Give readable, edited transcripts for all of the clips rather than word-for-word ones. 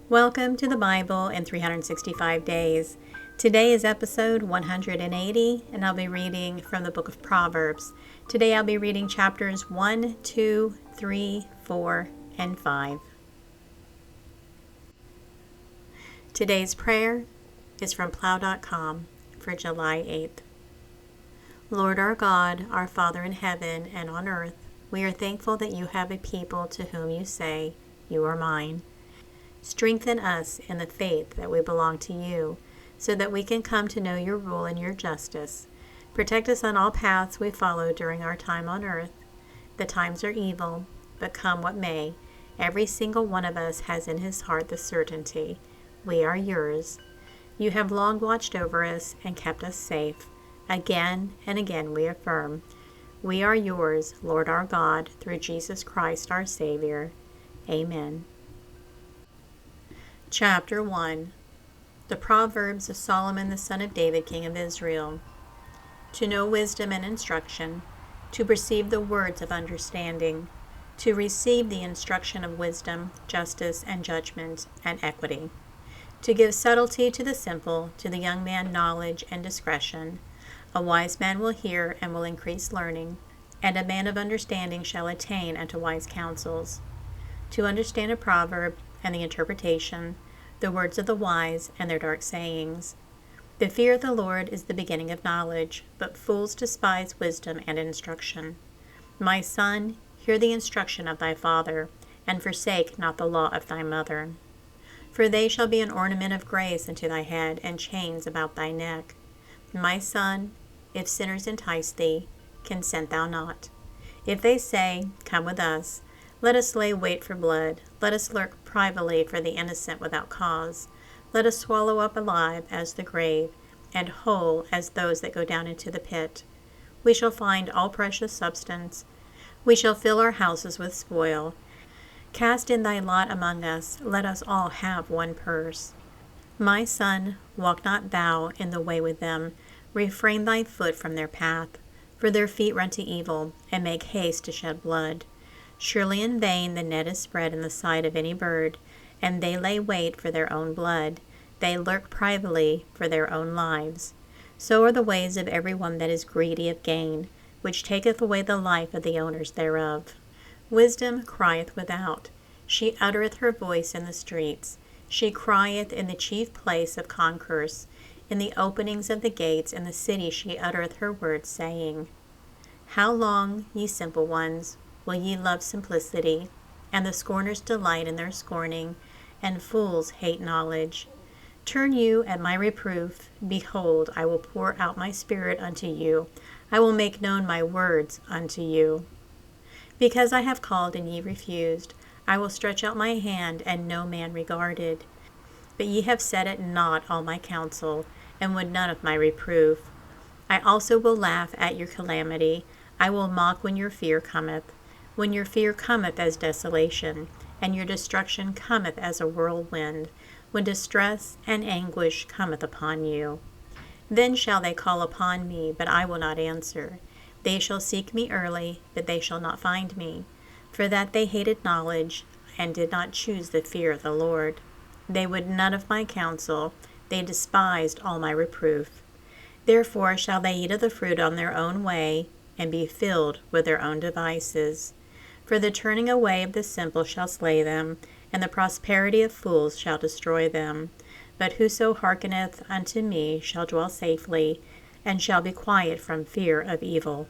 Welcome to the Bible in 365 Days. Today is episode 180, and I'll be reading from the book of Proverbs. Today I'll be reading chapters 1, 2, 3, 4, and 5. Today's prayer is from plow.com for July 8th. Lord our God, our Father in heaven and on earth, we are thankful that you have a people to whom you say, "You are mine." Strengthen us in the faith that we belong to you, so that we can come to know your rule and your justice. Protect us on all paths we follow during our time on earth. The times are evil, but come what may, every single one of us has in his heart the certainty, we are yours. You have long watched over us and kept us safe. Again and again we affirm, we are yours, Lord our God, through Jesus Christ our Savior. Amen. Chapter 1. The Proverbs of Solomon the son of David, king of Israel. To know wisdom and instruction, to perceive the words of understanding, to receive the instruction of wisdom, justice, and judgment, and equity, to give subtlety to the simple, to the young man knowledge and discretion. A wise man will hear and will increase learning, and a man of understanding shall attain unto wise counsels. To understand a proverb and the interpretation, the words of the wise and their dark sayings. The fear of the Lord is the beginning of knowledge, but fools despise wisdom and instruction. My son, hear the instruction of thy father, and forsake not the law of thy mother. For they shall be an ornament of grace unto thy head, and chains about thy neck. My son, if sinners entice thee, consent thou not. If they say, Come with us, let us lay wait for blood. Let us lurk privately for the innocent without cause. Let us swallow up alive as the grave, and whole as those that go down into the pit. We shall find all precious substance. We shall fill our houses with spoil. Cast in thy lot among us. Let us all have one purse. My son, walk not thou in the way with them. Refrain thy foot from their path. For their feet run to evil, and make haste to shed blood. Surely in vain the net is spread in the sight of any bird, and they lay wait for their own blood. They lurk privately for their own lives. So are the ways of every one that is greedy of gain, which taketh away the life of the owners thereof. Wisdom crieth without. She uttereth her voice in the streets. She crieth in the chief place of concourse. In the openings of the gates in the city she uttereth her words, saying, How long, ye simple ones, will ye love simplicity? And the scorners delight in their scorning, and fools hate knowledge. Turn you at my reproof. Behold, I will pour out my spirit unto you. I will make known my words unto you. Because I have called and ye refused, I will stretch out my hand, and no man regarded. But ye have set at naught all my counsel, and would none of my reproof. I also will laugh at your calamity. I will mock when your fear cometh. When your fear cometh as desolation, and your destruction cometh as a whirlwind, when distress and anguish cometh upon you. Then shall they call upon me, but I will not answer. They shall seek me early, but they shall not find me. For that they hated knowledge, and did not choose the fear of the Lord. They would none of my counsel, they despised all my reproof. Therefore shall they eat of the fruit on their own way, and be filled with their own devices. For the turning away of the simple shall slay them, and the prosperity of fools shall destroy them. But whoso hearkeneth unto me shall dwell safely, and shall be quiet from fear of evil.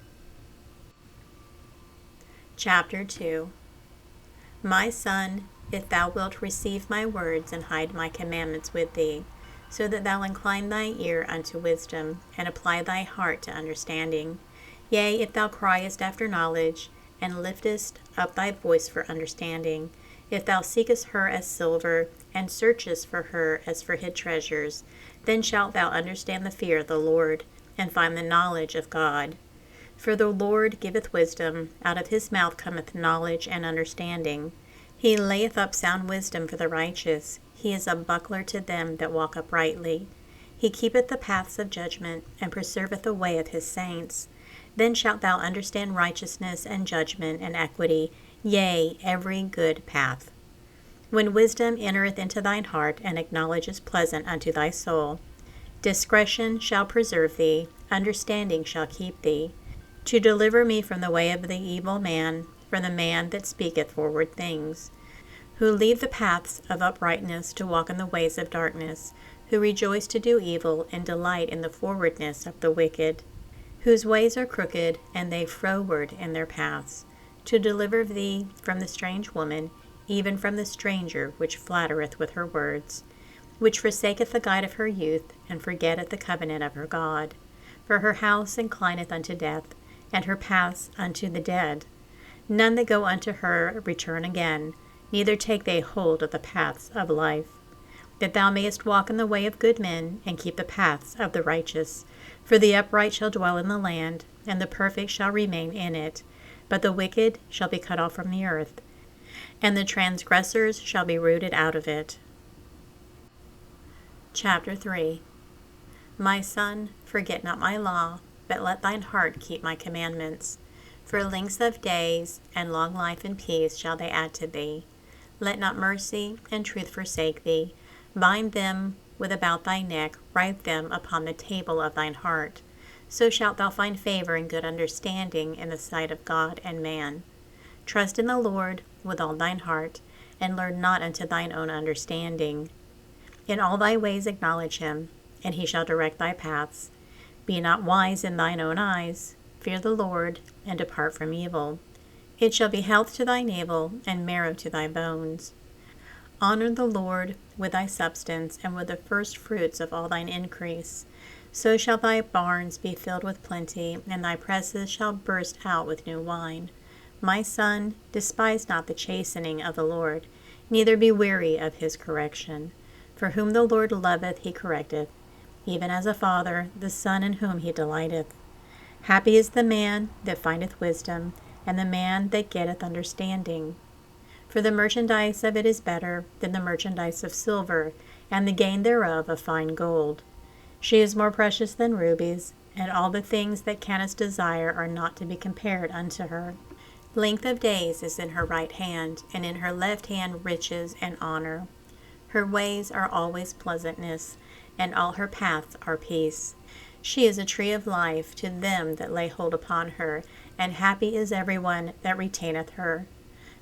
Chapter 2. My son, if thou wilt receive my words, and hide my commandments with thee, so that thou incline thy ear unto wisdom, and apply thy heart to understanding. Yea, if thou criest after knowledge, and liftest up thy voice for understanding, if thou seekest her as silver, and searchest for her as for hid treasures, then shalt thou understand the fear of the Lord, and find the knowledge of God. For the Lord giveth wisdom, out of his mouth cometh knowledge and understanding. He layeth up sound wisdom for the righteous. He is a buckler to them that walk uprightly. He keepeth the paths of judgment, and preserveth the way of his saints. Then shalt thou understand righteousness and judgment and equity, yea, every good path. When wisdom entereth into thine heart, and knowledge is pleasant unto thy soul, discretion shall preserve thee, understanding shall keep thee, to deliver me from the way of the evil man, from the man that speaketh forward things, who leave the paths of uprightness to walk in the ways of darkness, who rejoice to do evil and delight in the forwardness of the wicked, whose ways are crooked, and they froward in their paths, to deliver thee from the strange woman, even from the stranger which flattereth with her words, which forsaketh the guide of her youth, and forgetteth the covenant of her God. For her house inclineth unto death, and her paths unto the dead. None that go unto her return again, neither take they hold of the paths of life. That thou mayest walk in the way of good men, and keep the paths of the righteous. For the upright shall dwell in the land, and the perfect shall remain in it. But the wicked shall be cut off from the earth, and the transgressors shall be rooted out of it. Chapter 3. My son, forget not my law, but let thine heart keep my commandments. For length of days and long life and peace shall they add to thee. Let not mercy and truth forsake thee. Bind them with about thy neck, write them upon the table of thine heart. So shalt thou find favor and good understanding in the sight of God and man. Trust in the Lord with all thine heart, and learn not unto thine own understanding. In all thy ways acknowledge him, and he shall direct thy paths. Be not wise in thine own eyes. Fear the Lord, and depart from evil. It shall be health to thy navel, and marrow to thy bones. Honor the Lord with thy substance, and with the first fruits of all thine increase. So shall thy barns be filled with plenty, and thy presses shall burst out with new wine. My son, despise not the chastening of the Lord, neither be weary of his correction. For whom the Lord loveth he correcteth, even as a father the son in whom he delighteth. Happy is the man that findeth wisdom, and the man that getteth understanding. For the merchandise of it is better than the merchandise of silver, and the gain thereof of fine gold. She is more precious than rubies, and all the things that canst desire are not to be compared unto her. Length of days is in her right hand, and in her left hand riches and honor. Her ways are always pleasantness, and all her paths are peace. She is a tree of life to them that lay hold upon her, and happy is every one that retaineth her.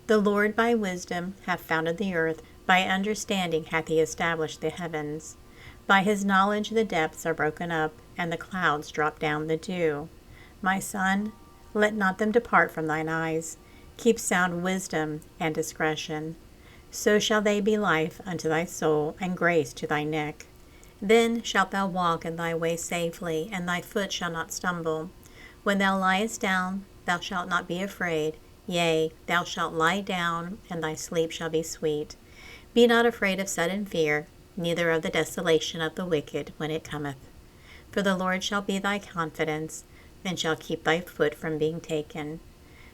The Lord by wisdom hath founded the earth, by understanding hath he established the heavens. By his knowledge the depths are broken up, and the clouds drop down the dew. My son, let not them depart from thine eyes. Keep sound wisdom and discretion. So shall they be life unto thy soul, and grace to thy neck. Then shalt thou walk in thy way safely, and thy foot shall not stumble. When thou liest down, thou shalt not be afraid. Yea, thou shalt lie down, and thy sleep shall be sweet. Be not afraid of sudden fear, neither of the desolation of the wicked when it cometh. For the Lord shall be thy confidence, and shall keep thy foot from being taken.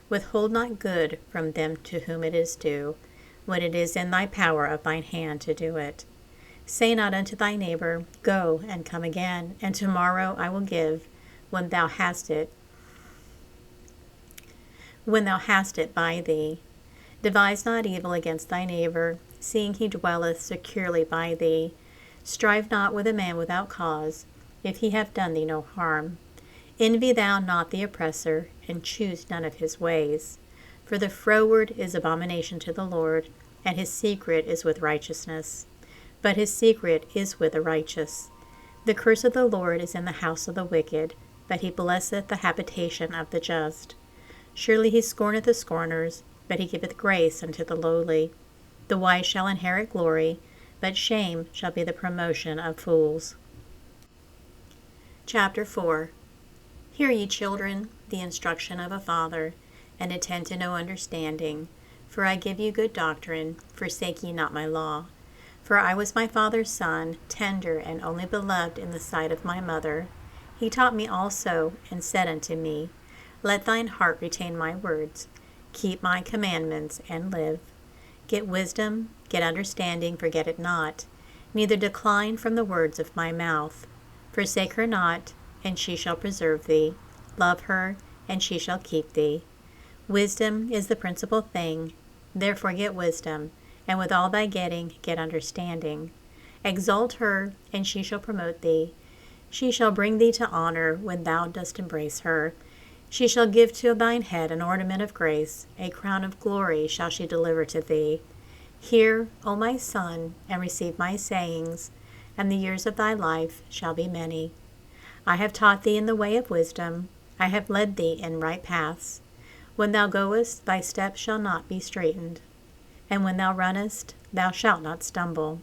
Withhold not good from them to whom it is due, when it is in thy power of thine hand to do it. Say not unto thy neighbor, Go and come again, and tomorrow I will give, when thou hast it by thee. Devise not evil against thy neighbor, seeing he dwelleth securely by thee. Strive not with a man without cause, if he have done thee no harm. Envy thou not the oppressor, and choose none of his ways. For the froward is abomination to the Lord, and his secret is with righteousness. But his secret is with the righteous. The curse of the Lord is in the house of the wicked, but he blesseth the habitation of the just. Surely he scorneth the scorners, but he giveth grace unto the lowly. The wise shall inherit glory, but shame shall be the promotion of fools. Chapter 4. Hear ye, children, the instruction of a father, and attend to no understanding. For I give you good doctrine, forsake ye not my law. For I was my father's son, tender and only beloved in the sight of my mother. He taught me also, and said unto me, Let thine heart retain my words. Keep my commandments, and live. Get wisdom, get understanding, forget it not. Neither decline from the words of my mouth. Forsake her not, and she shall preserve thee. Love her, and she shall keep thee. Wisdom is the principal thing. Therefore get wisdom, and with all thy getting get understanding. Exalt her, and she shall promote thee. She shall bring thee to honor when thou dost embrace her. She shall give to thine head an ornament of grace, a crown of glory shall she deliver to thee. Hear, O my son, and receive my sayings, and the years of thy life shall be many. I have taught thee in the way of wisdom, I have led thee in right paths. When thou goest, thy steps shall not be straitened, and when thou runnest, thou shalt not stumble.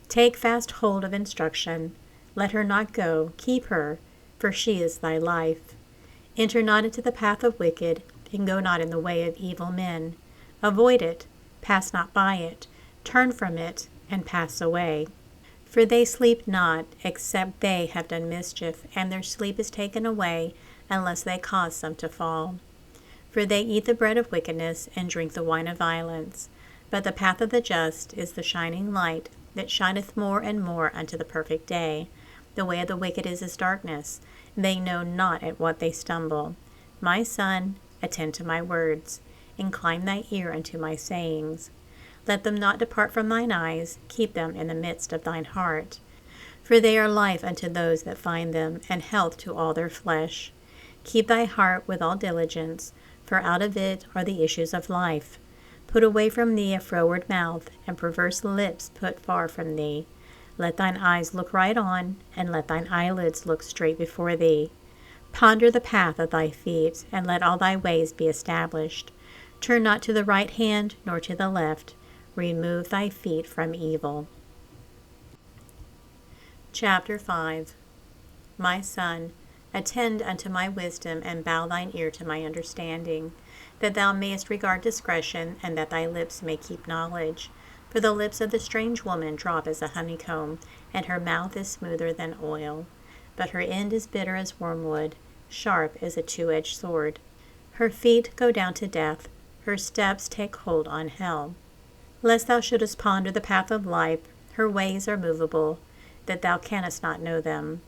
Take fast hold of instruction, let her not go, keep her, for she is thy life. Enter not into the path of wicked, and go not in the way of evil men. Avoid it, pass not by it, turn from it, and pass away. For they sleep not, except they have done mischief, and their sleep is taken away, unless they cause some to fall. For they eat the bread of wickedness, and drink the wine of violence. But the path of the just is the shining light, that shineth more and more unto the perfect day. The way of the wicked is as darkness, they know not at what they stumble. My son, attend to my words, incline thy ear unto my sayings. Let them not depart from thine eyes, keep them in the midst of thine heart. For they are life unto those that find them, and health to all their flesh. Keep thy heart with all diligence, for out of it are the issues of life. Put away from thee a froward mouth, and perverse lips put far from thee. Let thine eyes look right on, and let thine eyelids look straight before thee. Ponder the path of thy feet, and let all thy ways be established. Turn not to the right hand, nor to the left. Remove thy feet from evil. Chapter 5. My son, attend unto my wisdom, and bow thine ear to my understanding, that thou mayest regard discretion, and that thy lips may keep knowledge. For the lips of the strange woman drop as a honeycomb, and her mouth is smoother than oil. But her end is bitter as wormwood, sharp as a two-edged sword. Her feet go down to death, her steps take hold on hell. Lest thou shouldest ponder the path of life, her ways are movable, that thou canst not know them.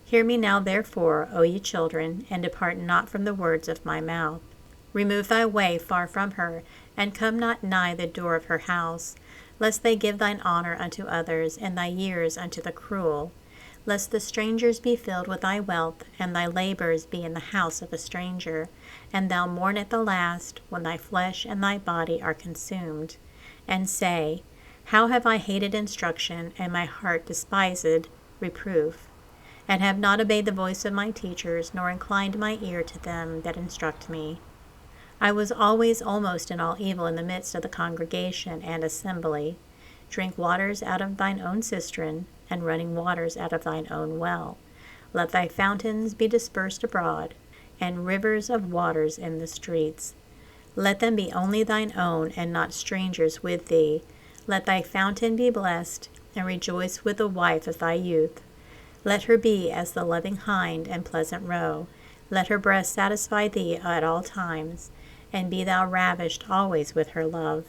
Hear me now therefore, O ye children, and depart not from the words of my mouth. Remove thy way far from her, and come not nigh the door of her house, lest they give thine honor unto others, and thy years unto the cruel. Lest the strangers be filled with thy wealth, and thy labors be in the house of a stranger, and thou mourn at the last, when thy flesh and thy body are consumed, and say, How have I hated instruction, and my heart despised reproof, and have not obeyed the voice of my teachers, nor inclined my ear to them that instruct me. I was always almost in all evil in the midst of the congregation and assembly. Drink waters out of thine own cistern, and running waters out of thine own well. Let thy fountains be dispersed abroad, and rivers of waters in the streets. Let them be only thine own, and not strangers with thee. Let thy fountain be blessed, and rejoice with the wife of thy youth. Let her be as the loving hind and pleasant roe. Let her breast satisfy thee at all times, and be thou ravished always with her love.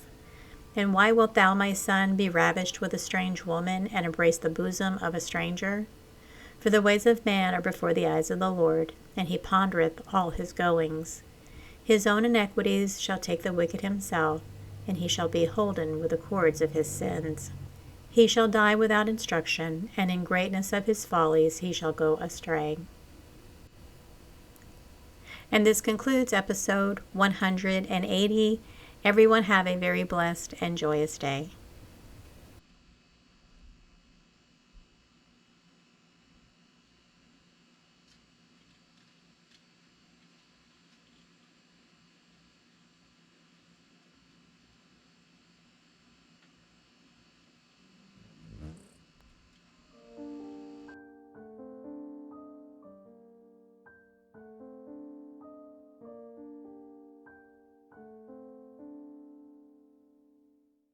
And why wilt thou, my son, be ravished with a strange woman, and embrace the bosom of a stranger? For the ways of man are before the eyes of the Lord, and he pondereth all his goings. His own iniquities shall take the wicked himself, and he shall be holden with the cords of his sins. He shall die without instruction, and in greatness of his follies he shall go astray. And this concludes episode 180. Everyone have a very blessed and joyous day.